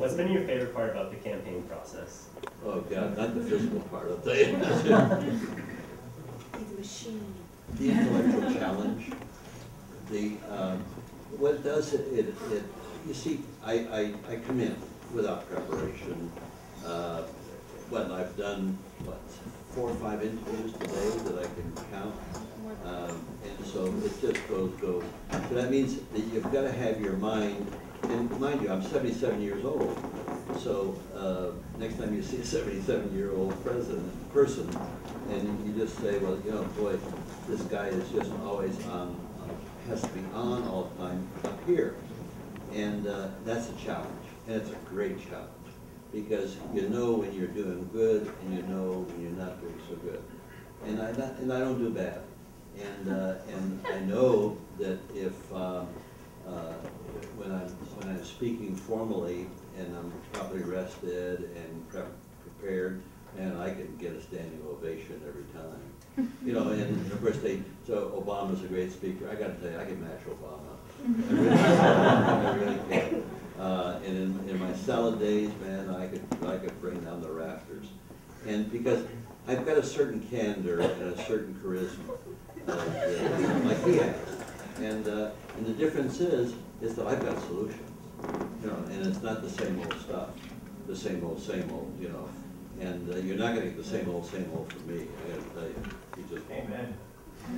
What's been your favorite part about the campaign process? Oh God, not the physical part, I'll tell you. The machine. The intellectual challenge. The what it does it you see, I come in without preparation. What I've done, what, 4 or 5 interviews today that I can count, and so it just goes. So that means that you've got to have your mind. And mind you, I'm 77 years old. So next time you see a 77-year-old person, and you just say, well, you know, boy, this guy is just always on, has to be on all the time up here. And that's a challenge, and it's a great challenge, because you know when you're doing good, and you know when you're not doing so good. And I don't do bad. And I know that if when I'm speaking formally and I'm properly rested and prepared, and I can get a standing ovation every time. You know, and of course so Obama's a great speaker. I got to tell you, I can match Obama. I really can. And in my salad days, man, I could bring down the rafters. And because I've got a certain candor and a certain charisma, like he has. And the difference is that I've got solutions. You know, and it's not the same old stuff, the same old, you know. And you're not going to get the same old from me. I got to tell you. You just Amen. I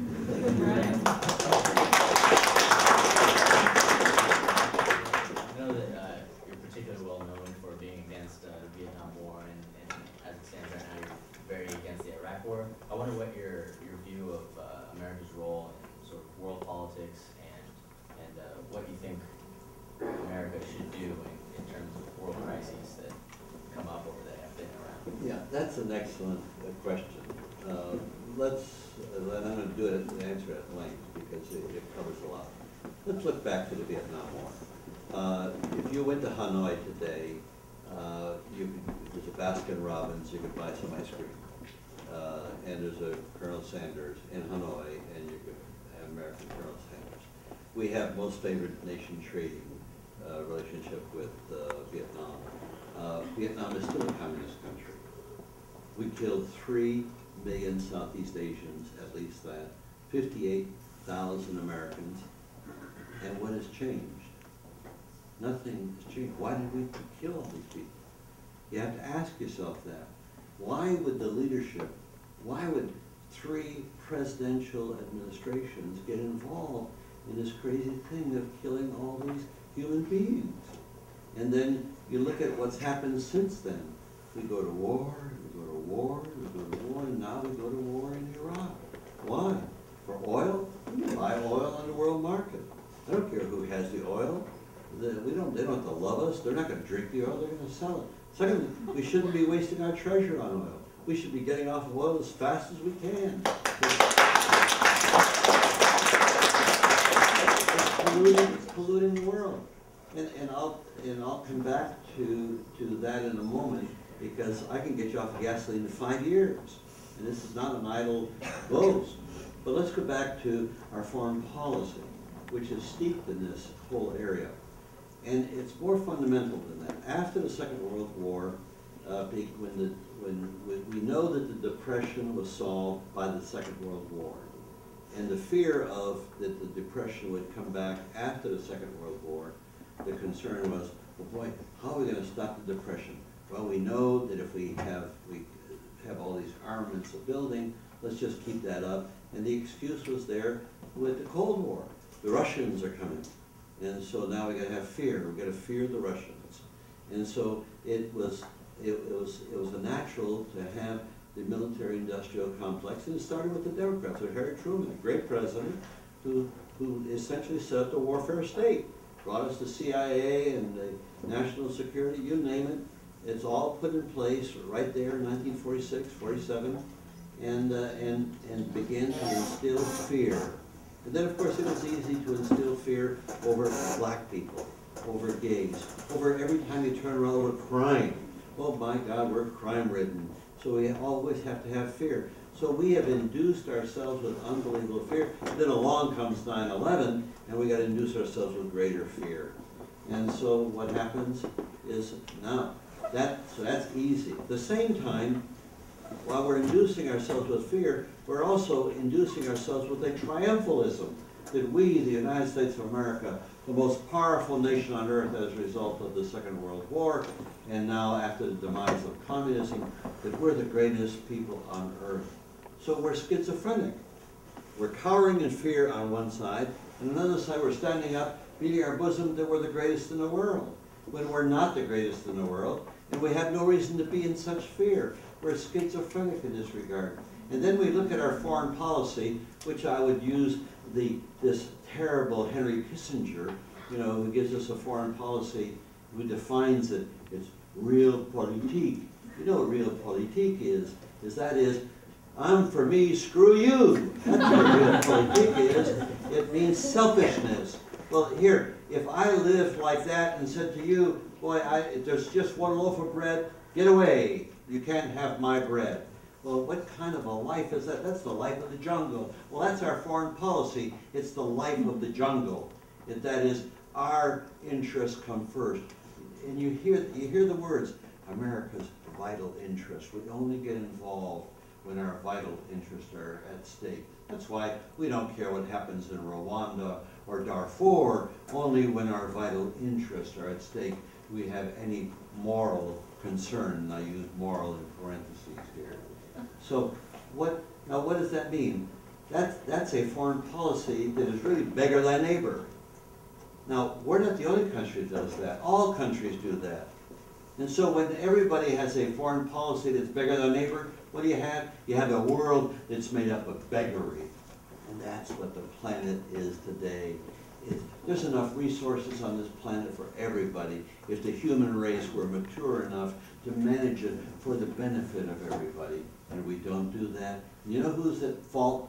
know that you're particularly well known for being against the Vietnam War, and as it stands right now, you're very against the Iraq War. I wonder what your view of America's role in sort of world politics and what you think America should do in terms of world crises that come up or that have been around. Yeah, that's an excellent question. I'm going to do it and answer it at length because it covers a lot. Let's look back to the Vietnam War. If you went to Hanoi today, there's a Baskin Robbins, you could buy some ice cream. And there's a Colonel Sanders in Hanoi, and you could have American Colonel Sanders. We have most favored nation trading relationship with Vietnam. Vietnam is still a communist country. We killed 3 million Southeast Asians, at least that, 58,000 Americans. And what has changed? Nothing has changed. Why did we kill all these people? You have to ask yourself that. Why would the leadership, why would 3 presidential administrations get involved in this crazy thing of killing all these human beings? And then you look at what's happened since then. We go to war, we go to war, we go to war, and now we go to war in Iraq. Why? For oil? We can buy oil on the world market. I don't care who has the oil. They don't have to love us. They're not going to drink the oil. They're going to sell it. Secondly, we shouldn't be wasting our treasure on oil. We should be getting off of oil as fast as we can. It's polluting the world. And I'll come back to that in a moment, because I can get you off of gasoline in 5 years. And this is not an idle boast. But let's go back to our foreign policy, which is steeped in this whole area. And it's more fundamental than that. After the Second World War, when we know that the Depression was solved by the Second World War, and the fear of that the Depression would come back after the Second World War, the concern was, well, boy, how are we going to stop the Depression? Well, we know that if we have all these armaments of building, let's just keep that up. And the excuse was there with the Cold War. The Russians are coming. And so now we got to have fear. We got to fear the Russians. And so it was a natural to have the military-industrial complex, and it started with the Democrats, with Harry Truman, a great president, who essentially set up the warfare state, brought us the CIA and the national security, you name it. It's all put in place right there in 1946, 47, and began to instill fear. And then, of course, it was easy to instill fear over black people, over gays, over every time you turn around, over crime. Oh my God, we're crime-ridden. So we always have to have fear. So we have induced ourselves with unbelievable fear. Then along comes 9/11, and we got to induce ourselves with greater fear. And so what happens? is now. So that's easy. At the same time, while we're inducing ourselves with fear, we're also inducing ourselves with a triumphalism that we, the United States of America, the most powerful nation on earth as a result of the Second World War, and now after the demise of communism, that we're the greatest people on earth. So we're schizophrenic. We're cowering in fear on one side, and on the other side we're standing up, beating our bosom that we're the greatest in the world, when we're not the greatest in the world, and we have no reason to be in such fear. We're schizophrenic in this regard. And then we look at our foreign policy, which I would use this terrible Henry Kissinger, you know, who gives us a foreign policy, who defines it, it's realpolitik. You know what realpolitik is that is, I'm for me, screw you. That's what realpolitik is. It means selfishness. Well, here, if I lived like that and said to you, boy, there's just one loaf of bread, get away. You can't have my bread. Well, what kind of a life is that? That's the life of the jungle. Well, that's our foreign policy. It's the life of the jungle. That is, our interests come first. And you hear the words, America's vital interests. We only get involved when our vital interests are at stake. That's why we don't care what happens in Rwanda or Darfur. Only when our vital interests are at stake do we have any moral concern. And I use moral in parentheses here. So what does that mean? That's a foreign policy that is really beggar thy neighbor. Now, we're not the only country that does that. All countries do that. And so when everybody has a foreign policy that's beggar thy neighbor, what do you have? You have a world that's made up of beggary. And that's what the planet is today. There's enough resources on this planet for everybody if the human race were mature enough to manage it for the benefit of everybody. And we don't do that. You know who's at fault?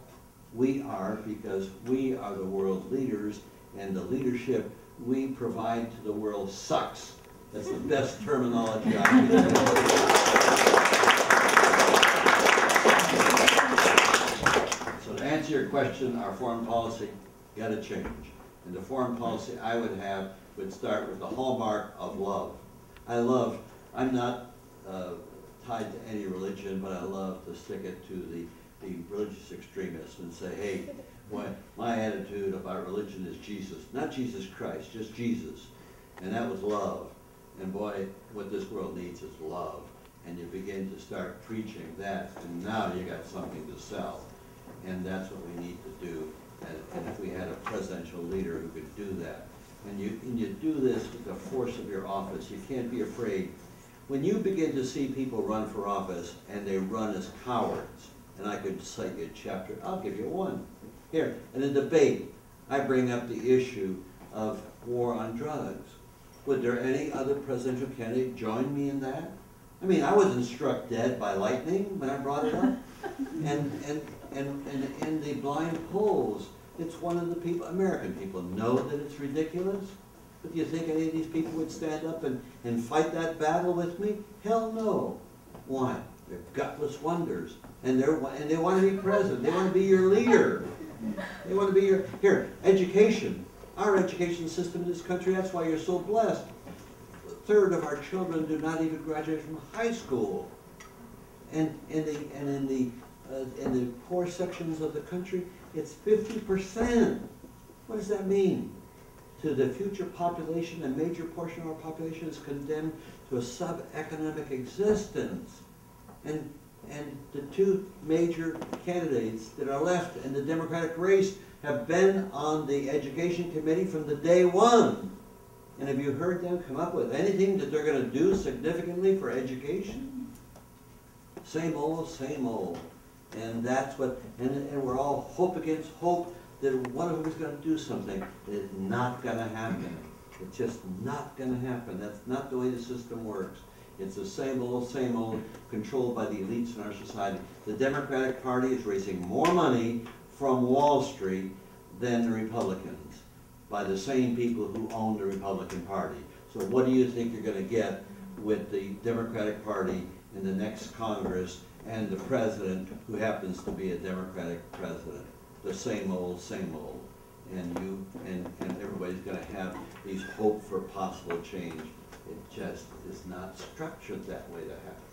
We are, because we are the world leaders, and the leadership we provide to the world sucks. That's the best terminology I can use. So to answer your question, our foreign policy got to change. And the foreign policy I would have would start with the hallmark of love. I'm not tied to any religion, but I love to stick it to the religious extremists and say, hey, boy, my attitude about religion is Jesus. Not Jesus Christ, just Jesus. And that was love. And boy, what this world needs is love. And you begin to start preaching that, and now you got something to sell. And that's what we need to do. And if we had a presidential leader who could do that. And you do this with the force of your office. You can't be afraid. When you begin to see people run for office and they run as cowards, and I could cite you a chapter, I'll give you one. Here, in a debate, I bring up the issue of war on drugs. Would there any other presidential candidate join me in that? I mean, I wasn't struck dead by lightning when I brought it up. And in the blind polls, it's one of the people, American people know that it's ridiculous. But do you think any of these people would stand up and fight that battle with me? Hell no. Why? They're gutless wonders. And they want to be president. They want to be your leader. They want to be your, here, education. Our education system in this country, that's why you're so blessed. A third of our children do not even graduate from high school. And in the poor sections of the country, it's 50%. What does that mean? To the future population, a major portion of our population is condemned to a sub-economic existence. And the two major candidates that are left in the Democratic race have been on the Education Committee from the day one. And have you heard them come up with anything that they're going to do significantly for education? Same old, same old. And that's what, and we're all hope against hope that one of them is going to do something. It's not going to happen. It's just not going to happen. That's not the way the system works. It's the same old, controlled by the elites in our society. The Democratic Party is raising more money from Wall Street than the Republicans, by the same people who own the Republican Party. So what do you think you're going to get with the Democratic Party in the next Congress and the president who happens to be a Democratic president? The same old, and everybody's going to have these hope for possible change. It just is not structured that way to happen.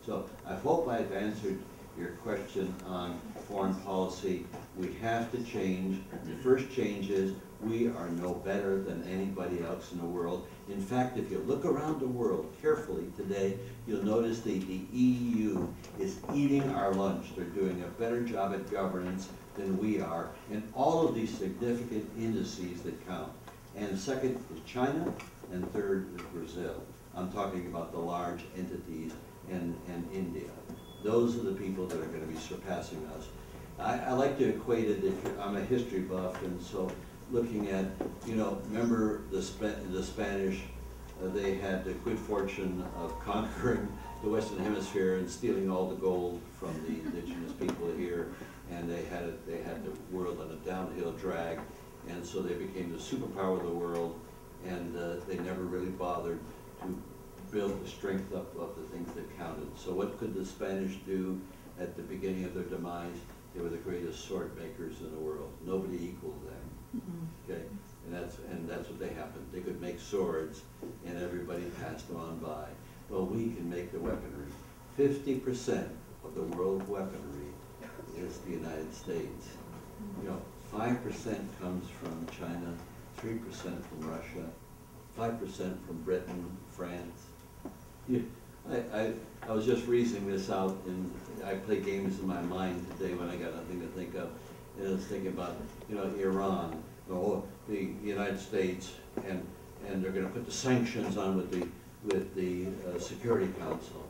So I hope I've answered your question on foreign policy. We have to change. The first change is we are no better than anybody else in the world. In fact, if you look around the world carefully today, you'll notice the EU is eating our lunch. They're doing a better job at governance than we are in all of these significant indices that count. And second is China, and third is Brazil. I'm talking about the large entities and India. Those are the people that are going to be surpassing us. I like to equate it, I'm a history buff, and so looking at, remember the Spanish, they had the good fortune of conquering the Western Hemisphere and stealing all the gold from the indigenous people here, and they had the world on a downhill drag, and so they became the superpower of the world, and they never really bothered to build the strength up of the things that counted. So what could the Spanish do at the beginning of their demise? They were the greatest sword makers in the world. Nobody equaled them. Okay, and that's what they happened. They could make swords, and everybody passed them on by. Well, we can make the weaponry. 50% of the world weaponry is the United States. 5% comes from China, 3% from Russia, 5% from Britain, France. I was just reasoning this out, and I play games in my mind today when I got nothing to think of. And I was thinking about, Iran, the United States, and they're going to put the sanctions on with the Security Council.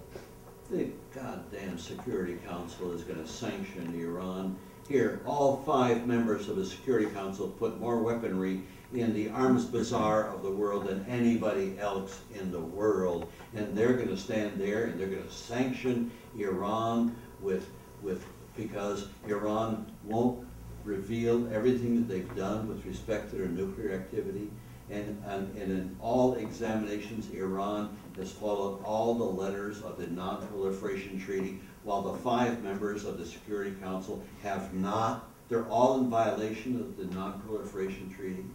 The goddamn Security Council is going to sanction Iran. Here, all 5 members of the Security Council put more weaponry in the arms bazaar of the world than anybody else in the world. And they're going to stand there and they're going to sanction Iran because Iran won't reveal everything that they've done with respect to their nuclear activity. And in all examinations, Iran has followed all the letters of the Non-Proliferation Treaty, while the 5 members of the Security Council have not. They're all in violation of the Non-Proliferation Treaty.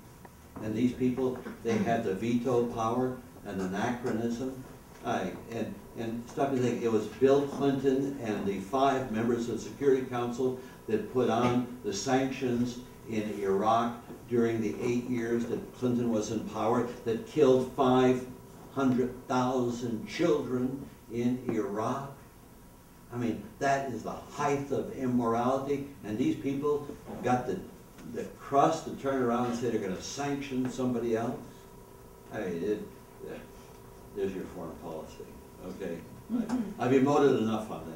And these people, they have the veto power, an anachronism. And stop me thinking, it was Bill Clinton and the 5 members of the Security Council that put on the sanctions in Iraq during the 8 years that Clinton was in power, that killed 500,000 children in Iraq. I mean, that is the height of immorality, and these people got the crust to turn around and say they're going to sanction somebody else. I mean, there's your foreign policy, okay? I've emoted enough on this.